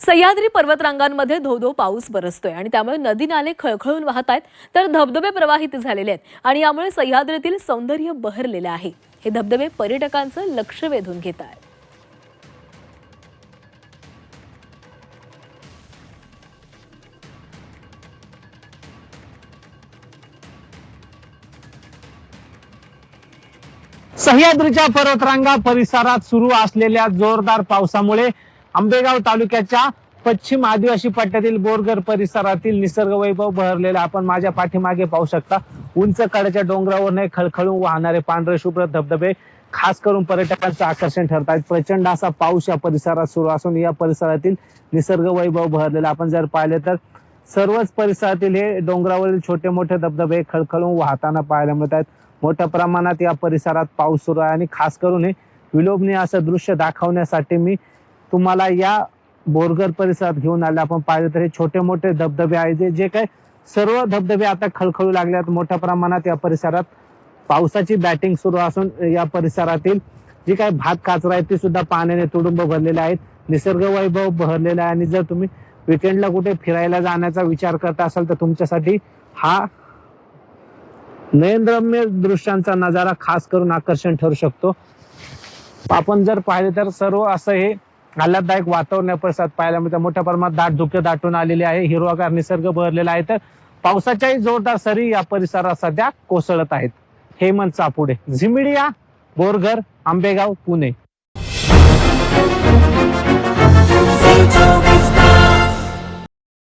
सह्याद्री पर्वतरांगांमध्ये धो-धो पाऊस बरसतोय आणि त्यामुळे नदी नाले खळखळून वाहत आहेत, तर धबधबे प्रवाहित झालेले आहेत आणि यामुळे सह्याद्रीतील सौंदर्य बहरलेले आहे. हे धबधबे पर्यटकांचं लक्ष वेधून घेत आहेत. सह्याद्रीच्या पर्वतरांगा परिसरात सुरू असलेल्या जोरदार पावसामुळे आंबेगाव तालुक्याच्या पश्चिम आदिवासी पट्ट्यातील बोरघर परिसरातील निसर्ग वैभव बहरलेला आपण माझ्या पाठीमागे पाहू शकता. उंच कड्याच्या डोंगरावरून खळखळून वाहणारे पांढरे शुभ्र धबधबे खास करून पर्यटकांचं आकर्षण ठरत आहेत. प्रचंड असा पाऊस या परिसरात सुरू असून या परिसरातील निसर्ग वैभव बहरलेला आपण जर पाहिले तर सर्वच परिसरातील हे डोंगरावरील छोटे मोठे धबधबे खळखळून वाहताना पाहायला मिळत आहेत. मोठ्या प्रमाणात या परिसरात पाऊस सुरू आहे आणि खास करून हे विलोभनीय असं दृश्य दाखवण्यासाठी मी तुम्हाला या बोरघर परिसरात घेऊन आले. आपण पाहिलं तर हे छोटे मोठे धबधबे आहेत, जे काय सर्व धबधबे आता खळखळू लागले आहेत. मोठ्या प्रमाणात या परिसरात पावसाची बॅटिंग सुरू असून या परिसरातील जी काही भात काचरा आहे ती सुद्धा पाण्याने तुडुंब भरलेले आहेत. निसर्ग वैभव बहरलेला आहे आणि जर तुम्ही विकेंडला कुठे फिरायला जाण्याचा विचार करता असाल तर तुमच्यासाठी हा नयनरम्य दृश्यांचा नजारा खास करून आकर्षण ठरू शकतो. आपण जर पाहिले तर सर्व असं हे आल्हाददायक वातावरण या परिसरात पाहायला मिळतं. मोठ्या प्रमाणात दाट धुके दाटून आलेले आहे, हिरवागार निसर्ग बहरलेला आहे, तर पावसाच्याही जोरदार सरी या परिसरात सध्या कोसळत आहेत. हेमंत चापुडे, झी मीडिया, बोरघर, आंबेगाव, पुणे.